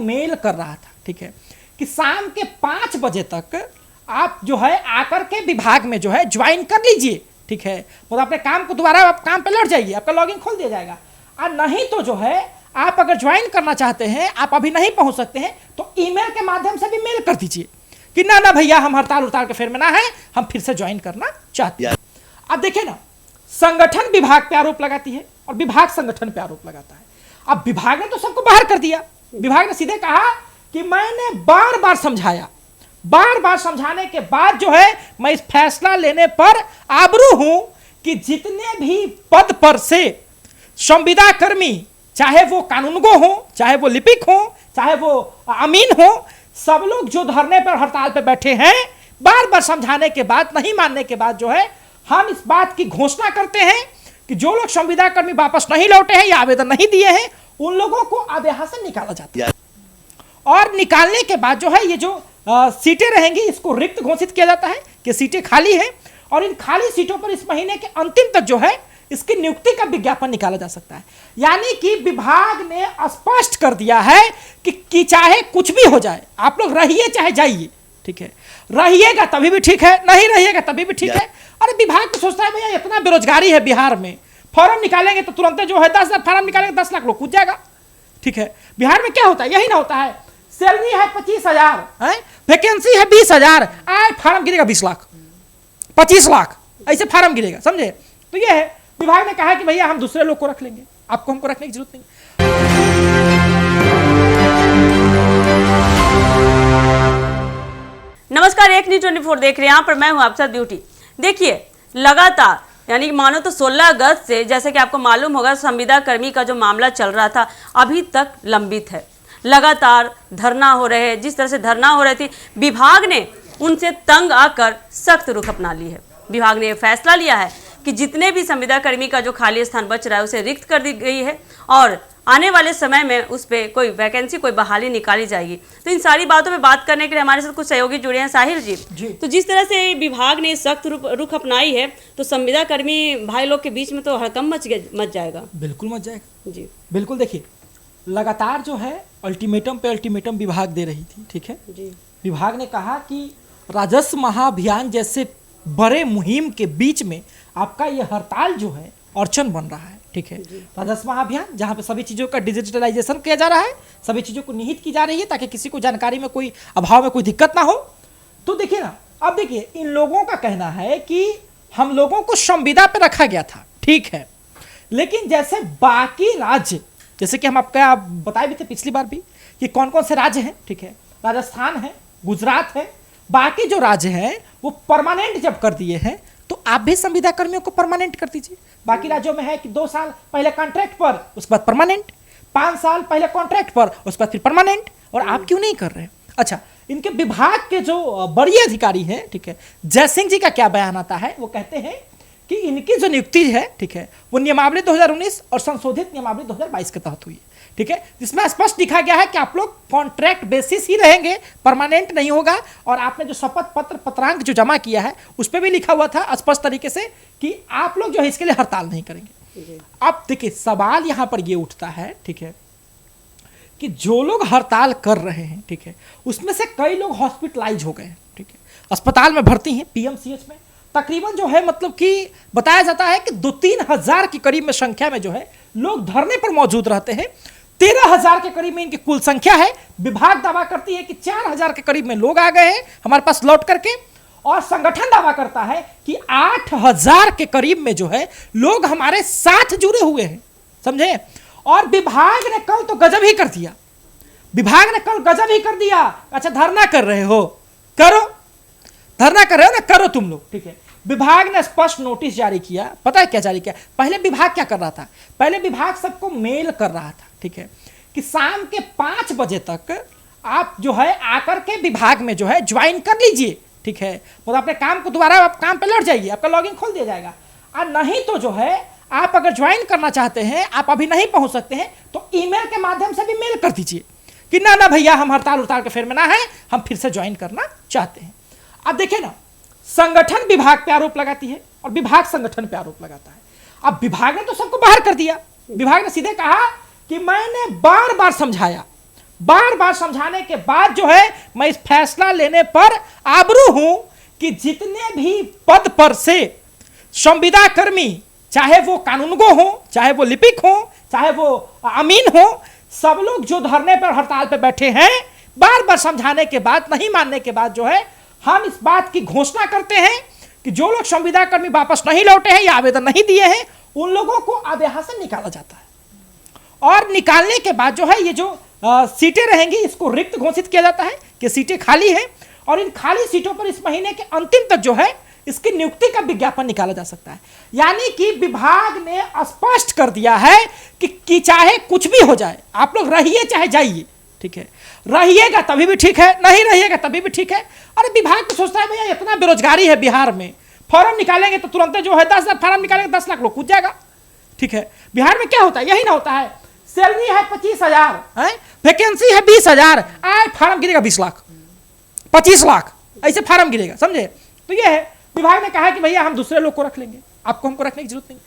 Mail कर रहा था, ठीक है, कि शाम के 5 बजे तक आप जो है आकर के विभाग में जो है ज्वाइन कर लीजिए, ठीक है, मतलब अपने काम को दोबारा आप काम पे लौट जाइए, आपका लॉगिन खोल दिया जाएगा। और नहीं तो जो है आप अगर ज्वाइन करना चाहते हैं, आप अभी नहीं पहुंच सकते हैं, तो ईमेल के माध्यम से भी मेल कर दीजिए कि ना ना भैया हम हड़ताल उड़ताल के फेर में ना है, हम फिर से ज्वाइन करना चाहते हैं। अब देखिए ना, संगठन विभाग पे आरोप लगाती है और विभाग संगठन पे आरोप लगाता है। अब विभाग ने तो सबको बाहर कर दिया, विभाग ने सीधे कहा कि मैंने बार बार समझाया, बार बार समझाने के बाद जो है मैं इस फैसला लेने पर आबरू हूं कि जितने भी पद पर से संविदा कर्मी, चाहे वो कानूनगो हो, चाहे वो लिपिक हो, चाहे वो अमीन हो, सब लोग जो धरने पर हड़ताल पे बैठे हैं, बार बार समझाने के बाद, नहीं मानने के बाद जो है हम इस बात की घोषणा करते हैं कि जो लोग संविदा कर्मी वापस नहीं लौटे हैं या आवेदन नहीं दिए हैं, उन लोगों को अब यहां से निकाला जाता है। और निकालने के बाद जो है ये जो सीटें रहेंगी, इसको रिक्त घोषित किया जाता है कि सीटें खाली हैं, और इन खाली सीटों पर इस महीने के अंतिम तक जो है इसकी नियुक्ति का विज्ञापन निकाला जा सकता है। यानी कि विभाग ने स्पष्ट कर दिया है कि चाहे कुछ भी हो जाए, आप लोग रहिए चाहे जाइए, ठीक है, रहिएगा तभी भी ठीक है, नहीं रहिएगा तभी भी ठीक है। अरे विभाग तो सोचता है भैया इतना बेरोजगारी है बिहार में, फॉर्म निकालेंगे तो तुरंत जो है 10,000 फॉर्म निकालेंगे 10 लाख लोग कूद जाएगा, ठीक है। बिहार में क्या होता है, यही ना होता है, सैलरी है 25,000, वैकेंसी है 20,000, फॉर्म गिरेगा 20 लाख 25 लाख, ऐसे फॉर्म गिरेगा, समझे। तो ये है, विभाग ने कहा कि भैया हम दूसरे लोग को रख लेंगे, आपको हमको रखने की जरूरत नहीं। नमस्कार, एक न्यूज 24 देख रहे हैं, यहाँ पर मैं हूँ आपका ड्यूटी। देखिए, लगातार यानी कि मानो तो 16 अगस्त से, जैसे कि आपको मालूम होगा, संविदा कर्मी का जो मामला चल रहा था अभी तक लंबित है। लगातार धरना हो रहे हैं, जिस तरह से धरना हो रही थी, विभाग ने उनसे तंग आकर सख्त रुख अपना ली है। विभाग ने यह फैसला लिया है कि जितने भी संविदा कर्मी का जो खाली स्थान बच रहा है उसे रिक्त कर दी गई है, और आने वाले समय में उस पर कोई वैकेंसी, कोई बहाली निकाली जाएगी। तो इन सारी बातों पे बात करने के लिए हमारे साथ कुछ सहयोगी जुड़े हैं। साहिर जी, तो जिस तरह से विभाग ने सख्त रुख अपनाई है, तो संविदा कर्मी भाई लोग के बीच में तो हड़कंप मच जाएगा। बिल्कुल मच जाएगा जी, बिल्कुल। देखिए, लगातार जो है अल्टीमेटम पे अल्टीमेटम विभाग दे रही थी, ठीक है जी। विभाग ने कहा कि राजस्व महाअभियान जैसे बड़े मुहिम के बीच में आपका ये हड़ताल जो है अड़चन बन रहा है, ठीक है। राजस्व महाअभियान जहाँ पे सभी चीज़ों का डिजिटलाइजेशन किया जा रहा है, सभी चीज़ों को निहित की जा रही है ताकि किसी को जानकारी में कोई अभाव में कोई दिक्कत ना हो। तो देखिए ना, अब देखिए इन लोगों का कहना है कि हम लोगों को संविदा पे रखा गया था, ठीक है, लेकिन जैसे बाकी राज्य, जैसे कि हम आपका बताए भी थे पिछली बार भी कि कौन कौन से राज्य हैं, ठीक है, राजस्थान है, गुजरात है, बाकी जो राज्य हैं वो परमानेंट जब कर दिए हैं, तो आप भी संविदा कर्मियों को परमानेंट कर दीजिए। बाकी राज्यों में है कि 2 साल पहले कॉन्ट्रैक्ट पर, उसके बाद परमानेंट, 5 साल पहले कॉन्ट्रैक्ट पर, उसके बाद फिर परमानेंट, और आप क्यों नहीं कर रहे हैं? अच्छा, इनके विभाग के जो बड़ी अधिकारी हैं, ठीक है, जयसिंह जी का क्या बयान आता है, वो कहते हैं कि इनकी जो नियुक्ति है, ठीक है, वो नियमावली 2019 और संशोधित नियमावली 2022 के तहत हुई है, ठीक है, जिसमें स्पष्ट लिखा गया है कि आप लोग कॉन्ट्रैक्ट बेसिस ही रहेंगे, परमानेंट नहीं होगा। और आपने जो शपथ पत्र पत्रांक जो जमा किया है उस पर भी लिखा हुआ था स्पष्ट तरीके से कि आप लोग जो है इसके लिए हड़ताल नहीं करेंगे। अब देखिए, सवाल यहाँ पर ये उठता है, ठीक है, कि जो लोग हड़ताल कर रहे हैं, ठीक है, उसमें से कई लोग हॉस्पिटलाइज हो गए हैं, ठीक है, अस्पताल में भर्ती हैं, पीएमसीएच में तकरीबन जो है मतलब कि बताया जाता है कि 2-3 हज़ार के करीब में संख्या में जो है लोग धरने पर मौजूद रहते हैं। 13,000 के करीब में इनकी कुल संख्या है। विभाग दावा करती है कि 4,000 के करीब में लोग आ गए हैं हमारे पास लौट करके, और संगठन दावा करता है कि 8,000 के करीब में जो है लोग हमारे साथ जुड़े हुए हैं, समझे। और विभाग ने कल तो गजब ही कर दिया, विभाग ने कल गजब ही कर दिया। अच्छा, धरना कर रहे हो, करो, धरना कर रहे हो ना, करो तुम लोग, ठीक है। विभाग ने स्पष्ट नोटिस जारी किया। पता है क्या जारी किया? पहले विभाग क्या कर रहा था, पहले विभाग सबको मेल कर रहा था, ठीक है, कि शाम के 5 बजे तक आप जो है आकर के विभाग में जो है ज्वाइन कर लीजिए, ठीक है, मतलब अपने काम को दोबारा आप काम पे लौट जाइए, आपका लॉगिन खोल दिया जाएगा। और नहीं तो जो है आप अगर ज्वाइन करना चाहते हैं, आप अभी नहीं पहुंच सकते हैं, तो ईमेल के माध्यम से भी मेल कर दीजिए कि ना ना भैया हम हड़ताल उड़ताल के फेर में ना है, हम फिर से ज्वाइन करना चाहते हैं। अब देखिए ना, संगठन विभाग पे आरोप लगाती है और विभाग संगठन पे आरोप लगाता है। अब विभाग ने तो सबको बाहर कर दिया, विभाग ने सीधे कहा कि मैंने बार बार समझाया, बार बार समझाने के बाद जो है मैं इस फैसला लेने पर आबरू हूं कि जितने भी पद पर से संविदा कर्मी, चाहे वो कानूनगो हो, चाहे वो लिपिक हो, चाहे वो अमीन हो, सब लोग जो धरने पर हड़ताल पर बैठे हैं, बार बार समझाने के बाद, नहीं मानने के बाद जो है हम इस बात की घोषणा करते हैं कि जो लोग संविदा कर्मी वापस नहीं लौटे हैं या आवेदन नहीं दिए हैं, उन लोगों को अब यहां से निकाला जाता है। और निकालने के बाद जो है ये जो सीटें रहेंगी इसको रिक्त घोषित किया जाता है कि सीटें खाली हैं, और इन खाली सीटों पर इस महीने के अंतिम तक जो है इसकी नियुक्ति का विज्ञापन निकाला जा सकता है। यानी कि विभाग ने स्पष्ट कर दिया है कि चाहे कुछ भी हो जाए, आप लोग रहिए चाहे जाइए, ठीक है, रहिएगा तभी भी ठीक है, नहीं रहिएगा तभी भी ठीक है। अरे विभाग तो सोचता है भैया इतना बेरोजगारी है बिहार में, फॉर्म निकालेंगे तो तुरंत जो है 10 फॉर्म निकालेंगे 10 लाख लोग कूद जाएगा, ठीक है। बिहार में क्या होता है, यही ना होता है, सैलरी है 25,000, वैकेंसी है 20,000, आए फॉर्म गिरेगा 20 लाख 25 लाख, ऐसे फॉर्म गिरेगा, समझे। तो ये है, विभाग ने कहा कि भैया हम दूसरे लोग को रख लेंगे, आपको हमको रखने की जरूरत नहीं।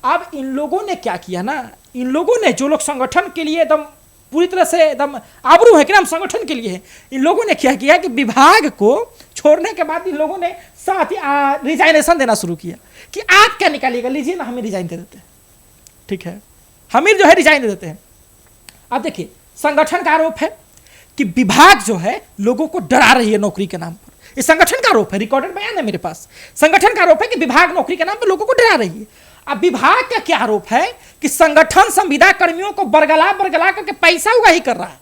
अब इन लोगों ने क्या किया ना, इन लोगों ने, जो लोग संगठन के लिए एकदम पूरी तरह से एकदम आबरू है कि ना हम संगठन के लिए हैं, इन लोगों ने क्या किया कि विभाग को छोड़ने के बाद इन लोगों ने साथ ही रिजाइनेशन देना शुरू किया कि आप क्या निकालिएगा, लीजिए ना, हमें रिजाइन दे देते हैं, ठीक है, हमें जो है रिजाइन दे देते हैं। अब देखिए, संगठन का आरोप है कि विभाग जो है लोगों को डरा रही है नौकरी के नाम पर, ये संगठन का आरोप है, रिकॉर्डेड बयान है मेरे पास। संगठन का आरोप है कि विभाग नौकरी के नाम पर लोगों को डरा रही है। अब विभाग का क्या आरोप है कि संगठन संविदा कर्मियों को बरगला करके पैसा उगाही कर रहा है,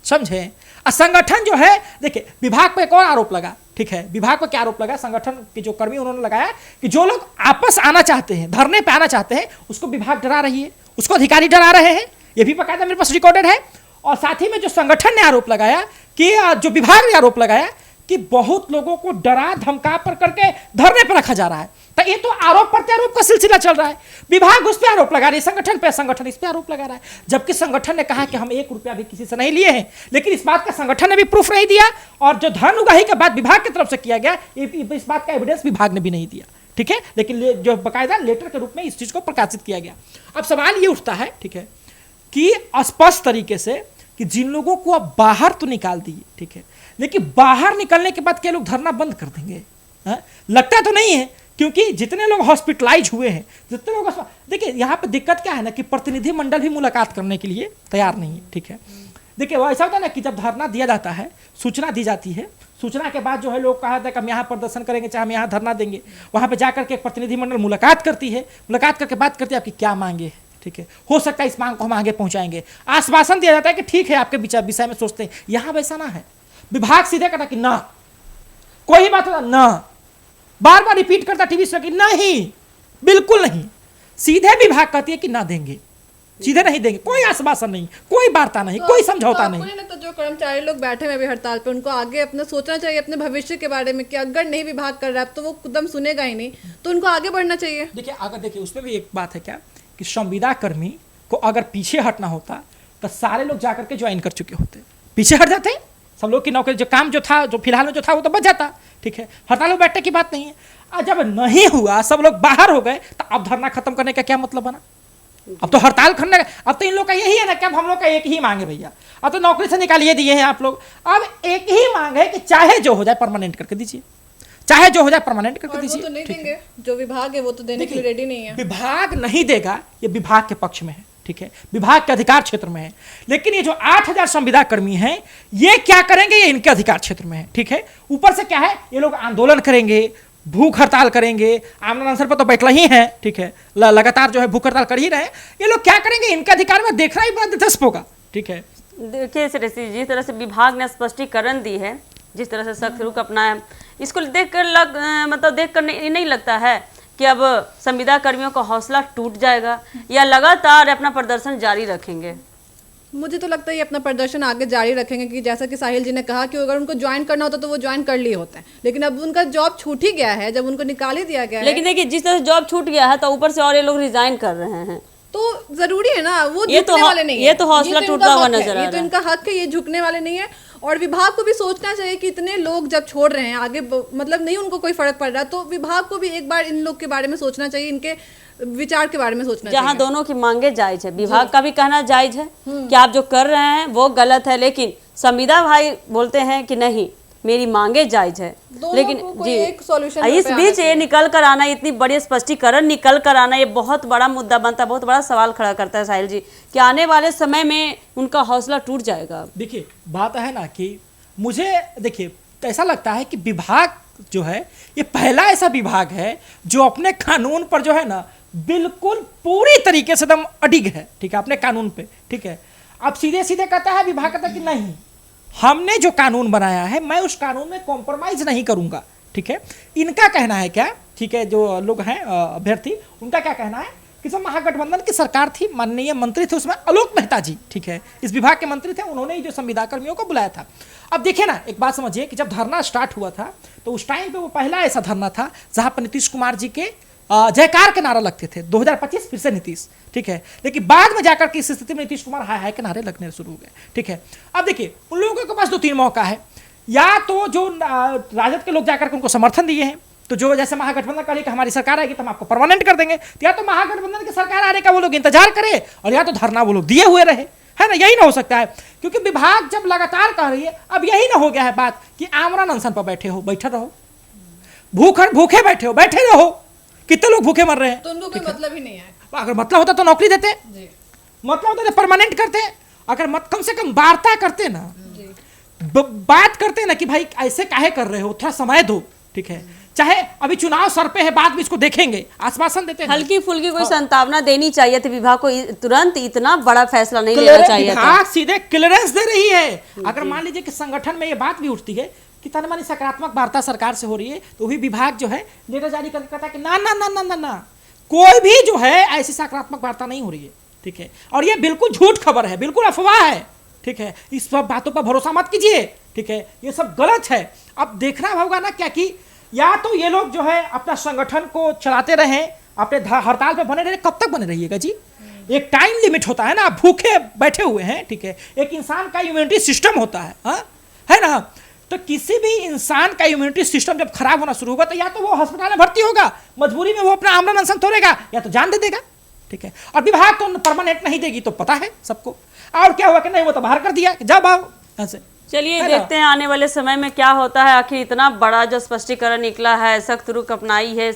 समझे। और संगठन जो है, देखिए विभाग पर एक और आरोप लगा, ठीक है, विभाग पर क्या आरोप लगा, संगठन के जो कर्मी उन्होंने लगाया कि जो लोग आपस आना चाहते हैं, धरने पे आना चाहते हैं, उसको विभाग डरा रही है, उसको अधिकारी डरा रहे हैं, ये भी बकायदा मेरे पास रिकॉर्डेड है। और साथ ही में जो संगठन ने आरोप लगाया कि जो विभाग ने आरोप लगाया कि बहुत लोगों को डरा धमका पर करके धरने पर रखा जा रहा है। तो ये तो आरोप प्रत्यारोप का सिलसिला चल रहा है, विभाग उस पर आरोप लगा रही है, संगठन पे, संगठन इस पे आरोप लगा रहा है, जबकि संगठन ने कहा कि हम 1 रुपया भी किसी से नहीं लिए हैं। लेकिन इस बात का संगठन ने भी प्रूफ नहीं दिया, और जो धन उगाही के बाद विभाग की तरफ से किया गया, इस बात का एविडेंस विभाग ने भी नहीं दिया, ठीक है। लेकिन जो बकायदा लेटर के रूप में इस चीज को प्रकाशित किया गया। अब सवाल ये उठता है, ठीक है, कि स्पष्ट तरीके से कि जिन लोगों को अब बाहर तो निकाल दिए, ठीक है, लेकिन बाहर निकलने के बाद क्या लोग धरना बंद कर देंगे, लगता तो नहीं है, क्योंकि जितने लोग हॉस्पिटलाइज हुए हैं, जितने लोग, देखिए यहाँ पे दिक्कत क्या है ना कि प्रतिनिधि मंडल भी मुलाकात करने के लिए तैयार नहीं है, ठीक है। देखिए वो ऐसा होता है ना कि जब धरना दिया जाता है, सूचना दी जाती है, सूचना के बाद जो है लोग कहा था कि हम यहाँ प्रदर्शन करेंगे, चाहे हम यहाँ धरना देंगे, वहाँ पे जाकर के एक प्रतिनिधि मंडल मुलाकात करती है, मुलाकात करके बात करती है आपकी क्या मांगे है, ठीक है, हो सकता है इस मांग को हम आगे पहुँचाएंगे, आश्वासन दिया जाता है कि ठीक है आपके विषय में सोचते हैं। यहाँ वैसा ना है, विभाग सीधे कहता कि ना, कोई बात ना, बार बार रिपीट करता टीवी से कि नहीं, बिल्कुल नहीं, सीधे विभाग कहती है कि ना देंगे, सीधे नहीं देंगे, कोई आश्वासन नहीं, कोई वार्ता नहीं, कोई समझौता नहीं। तो जो कर्मचारी लोग बैठे हुए हड़ताल पे, उनको आगे अपना सोचना चाहिए अपने भविष्य के बारे में कि अगर नहीं विभाग कर रहा है तो वो कदम सुनेगा ही नहीं, तो उनको आगे बढ़ना चाहिए। देखिए अगर देखिए उसमें भी एक बात है क्या कि संविदा कर्मी को अगर पीछे हटना होता तो सारे लोग जाकर के ज्वाइन कर चुके होते, पीछे हट जाते, सब लोग की नौकरी, जो काम जो था, जो फिलहाल में जो था वो तो बच जाता, ठीक है, हड़ताल में बैठने की बात नहीं है। और जब नहीं हुआ, सब लोग बाहर हो गए, तो अब धरना खत्म करने का क्या मतलब बना, अब तो हड़ताल करने का, अब तो इन लोग का यही है ना कि अब हम लोग का एक ही मांग है भैया, अब तो नौकरी से निकालिए दिए हैं आप लोग, अब एक ही मांग है कि चाहे जो हो जाए परमानेंट करके दीजिए, चाहे जो हो जाए परमानेंट करके दीजिए। तो नहीं देंगे, जो विभाग है वो तो देने के लिए रेडी नहीं है। विभाग नहीं देगा, ये विभाग के पक्ष में है, ठीक है, विभाग के अधिकार क्षेत्र में है। लेकिन ये जो 8,000 संविदा कर्मी हैं, ये क्या करेंगे, ये इनके अधिकार क्षेत्र में है, ठीक है। ऊपर से क्या है, ये लोग आंदोलन करेंगे, भूख हड़ताल करेंगे, आमरण अनशन पर तो बैठना ही है, ठीक है, लगातार जो है भूख हड़ताल कर ही रहे हैं। ये लोग क्या करेंगे, इनके अधिकार में देखना ही बड़ा दिलचस्प होगा, ठीक है। देखिए श्रेष्ठी, जिस तरह से विभाग ने स्पष्टीकरण दी है, जिस तरह से सख्त रुख अपनाया, इसको देखकर देखकर नहीं लगता है कि अब संविदा कर्मियों का हौसला टूट जाएगा या लगातार अपना प्रदर्शन जारी रखेंगे। मुझे तो लगता है ये अपना प्रदर्शन आगे जारी रखेंगे, कि जैसा कि साहिल जी ने कहा कि अगर उनको ज्वाइन करना होता तो वो ज्वाइन कर लिए होते हैं, लेकिन अब उनका जॉब छूट ही गया है, जब उनको निकाल ही दिया गया है। लेकिन देखिए जिस तरह से जॉब छूट गया है तो ऊपर से और ये लोग रिजाइन कर रहे हैं, तो जरूरी है ना, वो ये तो झुकने वाले नहीं है, ये तो हौसला टूटता हुआ नजर आ रहा है, ये तो इनका हक है, ये झुकने वाले नहीं है। और विभाग को भी सोचना चाहिए कि इतने लोग जब छोड़ रहे हैं आगे मतलब नहीं उनको कोई फर्क पड़ रहा, तो विभाग को भी एक बार इन लोग के बारे में सोचना चाहिए, इनके विचार के बारे में सोचना जहाँ चाहिए। दोनों की मांगे जायज है, विभाग का भी कहना जायज है कि आप जो कर रहे हैं वो गलत है, लेकिन संविदा भाई बोलते हैं कि नहीं मेरी मांगे जायज है। दोनों लेकिन को कोई एक सॉल्यूशन इस पे आना बीच ये चाहिए। निकल कर आना, इतनी बड़ी स्पष्टीकरण निकल कर आना, ये बहुत बड़ा मुद्दा बनता है, बहुत बड़ा सवाल खड़ा करता है साहिल जी कि आने वाले समय में उनका हौसला टूट जाएगा। देखिए बात है ना कि मुझे देखिए ऐसा लगता है कि विभाग जो है ये पहला ऐसा विभाग है जो अपने कानून पर जो है ना बिल्कुल पूरी तरीके से एकदम अडिग है, ठीक है, अपने कानून पे, ठीक है। अब सीधे सीधे कहता है विभाग कहता है कि नहीं हमने जो कानून बनाया है मैं उस कानून में कॉम्प्रोमाइज नहीं करूंगा, ठीक है। इनका कहना है क्या, ठीक है, जो लोग हैं अभ्यर्थी उनका क्या कहना है कि जब महागठबंधन की सरकार थी, माननीय मंत्री थे उसमें आलोक मेहता जी, ठीक है, इस विभाग के मंत्री थे, उन्होंने ही जो संविदा कर्मियों को बुलाया था। अब देखिए ना एक बात समझिए कि जब धरना स्टार्ट हुआ था तो उस टाइम पे वो पहला ऐसा धरना था जहां पर नीतीश कुमार जी के जयकार के नारा लगते थे। 2025 फिर से नीतीश, ठीक है, लेकिन बाद में जाकर के इस स्थिति में नीतीश कुमार हाय हाय के नारे लगने शुरू हो गए, ठीक है। अब देखिए उन लोगों के पास 2-3 मौका है, या तो जो राजद के लोग जाकर के उनको समर्थन दिए हैं, तो जो जैसे महागठबंधन कहे कि हमारी सरकार आएगी तो हम आपको परमानेंट कर देंगे, तो या तो महागठबंधन की सरकार आने का वो लोग इंतजार करे और या तो धरना वो लोग दिए हुए रहे, है ना, यही ना हो सकता है। क्योंकि विभाग जब लगातार कह रही है, अब यही ना हो गया है बात कि आमरण अनशन पर बैठे हो, बैठे रहो, भूखे बैठे हो, बैठे रहो, कितने लोग भूखे मर रहे हैं, तो उनको कोई मतलब ही नहीं है। अगर मतलब होता तो नौकरी देते, जी मतलब होता तो परमानेंट करते, अगर मत कम से कम वार्ता करते ना, बात करते ना कि भाई ऐसे काहे कर रहे हो, थोड़ा समय दो, ठीक है, चाहे अभी चुनाव सर पे है बाद में इसको देखेंगे, आश्वासन देते हैं। हल्की फुल्की कोई संभावना देनी चाहिए थी विभाग को, तुरंत इतना बड़ा फैसला नहीं लेना चाहिए था। विभाग सीधे क्लियरेंस दे रही है। अगर मान लीजिए कि संगठन में ये बात भी उठती है कि तन मानी सकारात्मक वार्ता सरकार से हो रही है, तो भी विभाग जो है लेटर जारी करके कहता है कि ना ना ना ना ना ना कोई भी जो है ऐसी सकारात्मक वार्ता नहीं हो रही है, ठीक है, और ये बिल्कुल झूठ खबर है, बिल्कुल अफवाह है, ठीक है, इस सब बातों पर भरोसा मत कीजिए, ठीक है, ये सब गलत है। अब देखना होगा ना क्या कि या तो ये लोग जो है अपना संगठन को चलाते रहें, अपने हड़ताल पे बने रहे, कब तक बने रहिएगा जी, एक टाइम लिमिट होता है ना, आप भूखे बैठे हुए हैं, ठीक है, एक इंसान का इम्यूनिटी सिस्टम होता है, हाँ है ना, तो किसी भी इंसान का इम्यूनिटी सिस्टम जब खराब होना शुरू होगा तो या तो वो अस्पताल में भर्ती होगा, मजबूरी में वो अपना आमरण अनशन तोड़ेगा, या तो जान दे देगा, ठीक है। और विभाग तो परमानेंट नहीं देगी, तो पता है सबको, और क्या हुआ कि नहीं वो तो बाहर कर दिया, जब आओ ऐसे। चलिए देखते हैं आने वाले समय में क्या होता है, आखिर इतना बड़ा जो स्पष्टीकरण निकला है, सख्त रुख अपनाई है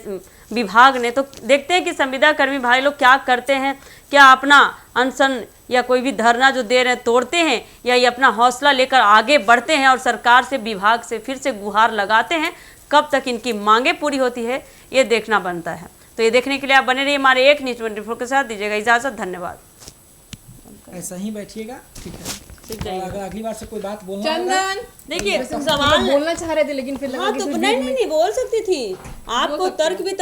विभाग ने, तो देखते हैं कि संविदा कर्मी भाई लोग क्या करते हैं, क्या अपना अनशन या कोई भी धरना जो दे रहे हैं तोड़ते हैं, या ये अपना हौसला लेकर आगे बढ़ते हैं और सरकार से विभाग से फिर से गुहार लगाते हैं। कब तक इनकी मांगे पूरी होती है ये देखना बनता है। तो ये देखने के लिए आप बने रहिए हमारे एक न्यूज़ 24 के साथ। दीजिएगा इजाज़त, धन्यवाद। ऐसा ही बैठिएगा, ठीक है, अगर अगली बार से कोई बात बोलना चंदन देखिए सवाल बोलना चाह रहे थे लेकिन फिर लगा हाँ कि तो इसमें नहीं बोल सकती थी, आपको तर्क भी